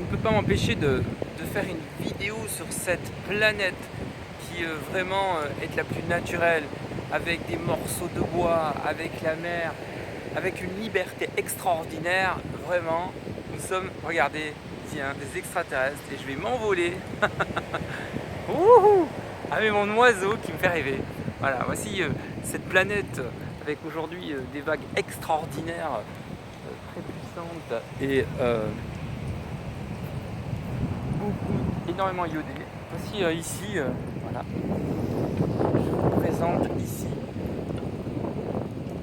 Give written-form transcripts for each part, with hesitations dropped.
je ne peux pas m'empêcher de faire une vidéo sur cette planète qui vraiment est la plus naturelle, avec des morceaux de bois, avec la mer, avec une liberté extraordinaire. Vraiment, nous sommes, regardez, tiens, des extraterrestres et je vais m'envoler. Wouhou, avec mon oiseau qui me fait rêver. Voilà, voici cette planète avec aujourd'hui des vagues extraordinaires, très puissantes et énormément iodées. Voici ici, voilà, je vous présente ici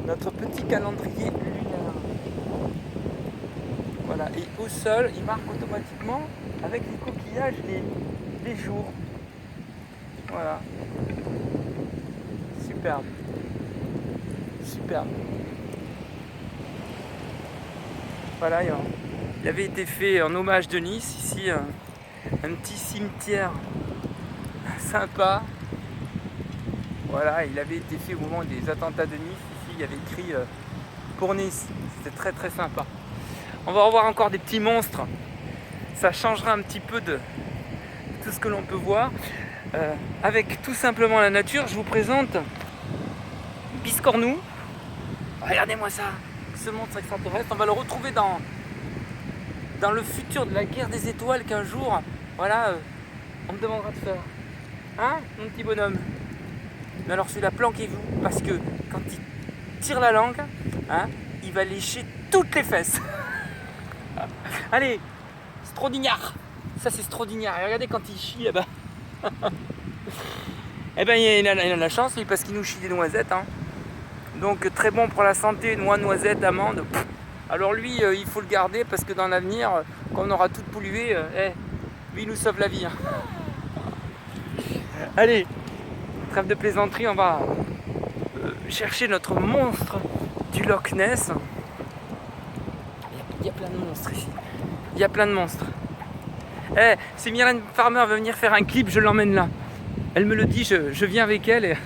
notre petit calendrier lunaire. Voilà, et au sol, il marque automatiquement avec les coquillages les jours. Voilà. Superbe. Superbe. Voilà, il avait été fait en hommage de Nice, ici, un petit cimetière sympa. Voilà, il avait été fait au moment des attentats de Nice. Ici, il y avait écrit pour Nice. C'était très très sympa. On va revoir encore des petits monstres. Ça changera un petit peu de tout ce que l'on peut voir. Avec tout simplement la nature, je vous présente Biscornou. Regardez-moi ça, ce monstre extraterrestre. On va le retrouver dans le futur de la guerre des étoiles qu'un jour, voilà, on me demandera de faire. Hein, mon petit bonhomme? Mais alors celui-là, planquez-vous, parce que quand il tire la langue, hein, il va lécher toutes les fesses. Allez, Strodignard. Ça c'est Strodignard. Et regardez quand il chie là-bas. Eh ben il a de la chance, parce qu'il nous chie des noisettes. Hein. Donc très bon pour la santé, noix, noisettes, amandes. Alors lui, il faut le garder parce que dans l'avenir, quand on aura tout pollué, lui il nous sauve la vie. Hein. Allez, trêve de plaisanterie, on va chercher notre monstre du Loch Ness. Il y a plein de monstres ici. Il y a plein de monstres. Si Mylène Farmer veut venir faire un clip, je l'emmène là. Elle me le dit, je viens avec elle.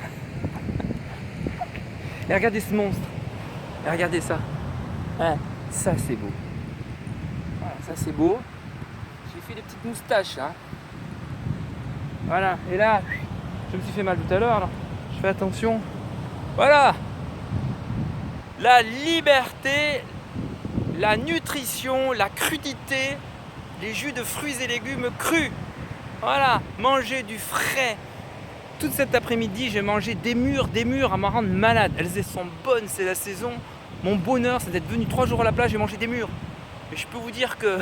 Et regardez ce monstre. Et regardez ça. Ça c'est beau. Voilà, ça c'est beau. J'ai fait des petites moustaches là. Voilà. Et là, je me suis fait mal tout à l'heure. Alors je fais attention. Voilà. La liberté, la nutrition, la crudité, les jus de fruits et légumes crus. Voilà. Manger du frais. Toute cet après-midi, j'ai mangé des mûres à me rendre malade. Elles sont bonnes, c'est la saison. Mon bonheur, c'est d'être venu 3 jours à la plage et manger des mûres. Et je peux vous dire que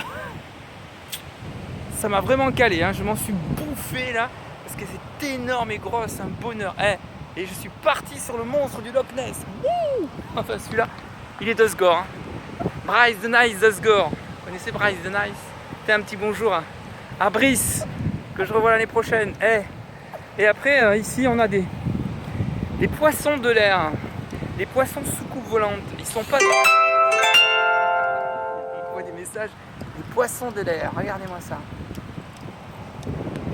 ça m'a vraiment calé. Hein. Je m'en suis bouffé là, parce que c'est énorme et gros, c'est un bonheur. Et je suis parti sur le monstre du Loch Ness. Wouh, enfin celui-là, il est d'Osgore. Hein. Bryce the Nice d'Osgore. Vous connaissez Bryce the Nice? C'était un petit bonjour à Brice, que je revois l'année prochaine. Et après, ici, on a des poissons de l'air. Les poissons soucoupes volantes. Ils sont pas... On voit des messages. Les poissons de l'air. Regardez-moi ça.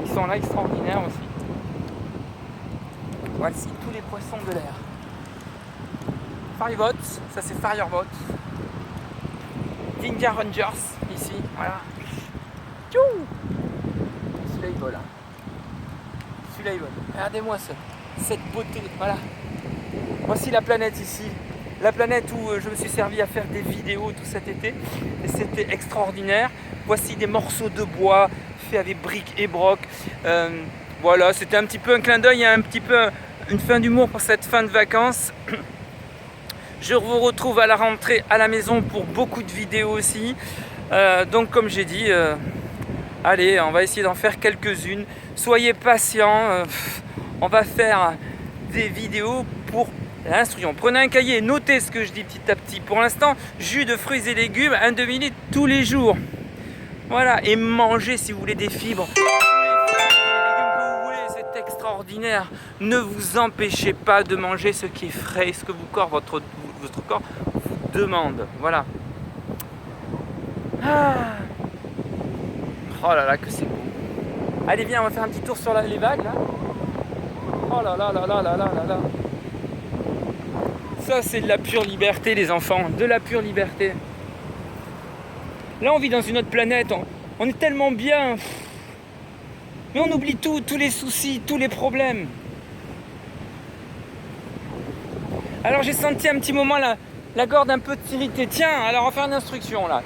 Ils sont là extraordinaires aussi. Voici tous les poissons de l'air. Fireboat. Ça c'est Fireboat. Dinga Rangers. Ici. Voilà. Tchou. Celui-là il vole. Celui-là il vole. Regardez-moi cette beauté. Voilà. Voici la planète ici, la planète où je me suis servi à faire des vidéos tout cet été et c'était extraordinaire. Voici des morceaux de bois faits avec briques et broc. Voilà, c'était un petit peu un clin d'œil, un petit peu une fin d'humour pour cette fin de vacances. Je vous retrouve à la rentrée à la maison pour beaucoup de vidéos aussi. Donc comme j'ai dit, allez, on va essayer d'en faire quelques-unes. Soyez patients, on va faire des vidéos pour l'instruction. Prenez un cahier, notez ce que je dis petit à petit. Pour l'instant, jus de fruits et légumes, un demi-litre tous les jours. Voilà, et mangez si vous voulez des fibres. Tous les fruits et légumes que vous voulez, c'est extraordinaire. Ne vous empêchez pas de manger ce qui est frais, ce que votre corps vous demande. Voilà. Oh là là, que c'est beau. Allez, viens, on va faire un petit tour sur les vagues là. Oh là là là là là là là là. Ça c'est de la pure liberté les enfants, de la pure liberté. Là on vit dans une autre planète, On est tellement bien. Mais on oublie tout, tous les soucis, tous les problèmes. Alors j'ai senti un petit moment la gorge un peu t'irriter. Tiens, alors on va faire une instruction là.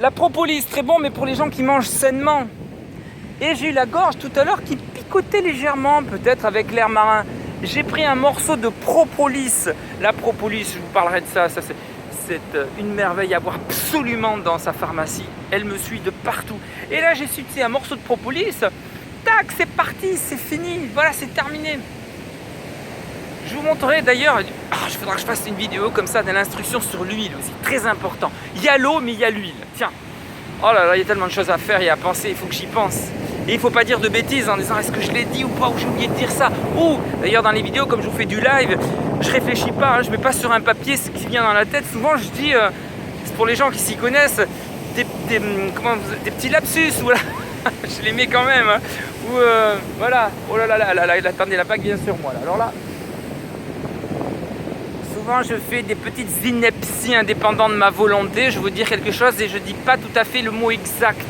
La propolis, très bon, mais pour les gens qui mangent sainement. Et j'ai eu la gorge tout à l'heure qui picotait légèrement, peut-être avec l'air marin. J'ai pris un morceau de propolis. La propolis, je vous parlerai de ça, c'est une merveille à voir absolument dans sa pharmacie. Elle me suit de partout. Et là, j'ai sucé un morceau de propolis. Tac, c'est parti, c'est fini. Voilà, c'est terminé. Je vous montrerai d'ailleurs, il faudra que je fasse une vidéo comme ça de l'instruction sur l'huile aussi, très important. Il y a l'eau, mais il y a l'huile. Tiens, oh là là, il y a tellement de choses à faire et à penser, il faut que j'y pense. Et il ne faut pas dire de bêtises en disant est-ce que je l'ai dit ou pas, ou j'ai oublié de dire ça. Ou d'ailleurs dans les vidéos, comme je vous fais du live, je réfléchis pas, hein, je mets pas sur un papier ce qui vient dans la tête. Souvent je dis, c'est pour les gens qui s'y connaissent, des petits lapsus, voilà. Je les mets quand même. Hein. Ou voilà, oh là là là, attendez, la bague vient sur moi. Là. Alors là, souvent je fais des petites inepties indépendantes de ma volonté. Je veux dire quelque chose et je dis pas tout à fait le mot exact.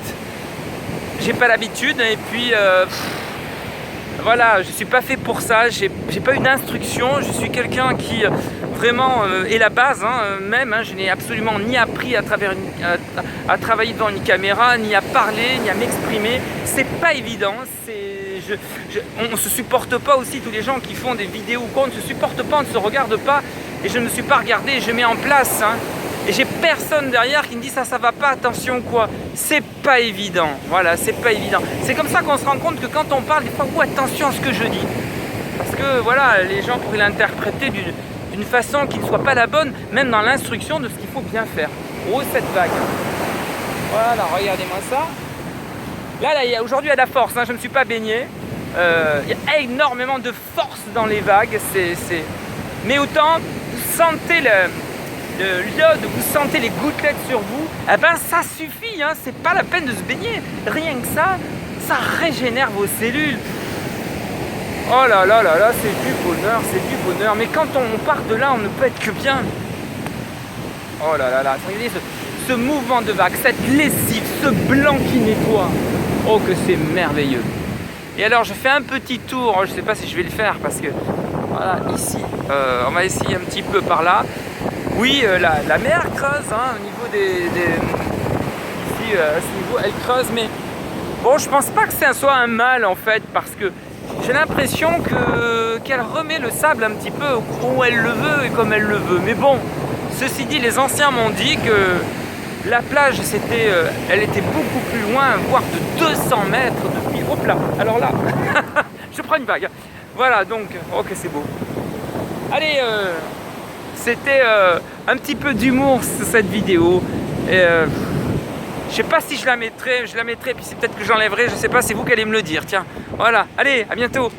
J'ai pas l'habitude et puis voilà, je suis pas fait pour ça, j'ai pas eu d'instruction, je suis quelqu'un qui vraiment est la base même, je n'ai absolument ni appris à travailler devant une caméra, ni à parler, ni à m'exprimer, c'est pas évident, on se supporte pas aussi tous les gens qui font des vidéos ou quoi, on ne se supporte pas, on ne se regarde pas et je ne me suis pas regardé, je mets en place et j'ai personne derrière qui me dit ça va pas, attention quoi. C'est pas évident, voilà, c'est pas évident. C'est comme ça qu'on se rend compte que quand on parle, des fois, attention à ce que je dis. Parce que voilà, les gens pourraient l'interpréter d'une façon qui ne soit pas la bonne, même dans l'instruction de ce qu'il faut bien faire. Oh, cette vague. Voilà, regardez-moi ça. Là aujourd'hui, il y a de la force, je ne me suis pas baigné. Il y a énormément de force dans les vagues. Mais autant, vous sentez l'iode, vous sentez les gouttelettes sur vous, eh ben ça suffit, c'est pas la peine de se baigner. Rien que ça régénère vos cellules. Oh là là là là, c'est du bonheur, c'est du bonheur. Mais quand on part de là, on ne peut être que bien. Oh là là là, regardez ce mouvement de vague, cette lessive, ce blanc qui nettoie. Oh que c'est merveilleux. Et alors je fais un petit tour, je ne sais pas si je vais le faire parce que voilà, ici, on va essayer un petit peu par là. Oui, la mer creuse, au niveau ici, à ce niveau, elle creuse, mais bon, je pense pas que ça soit un mal en fait, parce que j'ai l'impression qu'elle remet le sable un petit peu où elle le veut et comme elle le veut. Mais bon, ceci dit, les anciens m'ont dit que la plage, elle était beaucoup plus loin, voire de 200 mètres depuis. Hop là, alors là, je prends une vague. Voilà, donc, ok, c'est beau. Allez, c'était un petit peu d'humour sur cette vidéo. Et je sais pas si je la mettrai, puis c'est peut-être que j'enlèverai, je sais pas, c'est vous qui allez me le dire. Tiens, voilà, allez, à bientôt.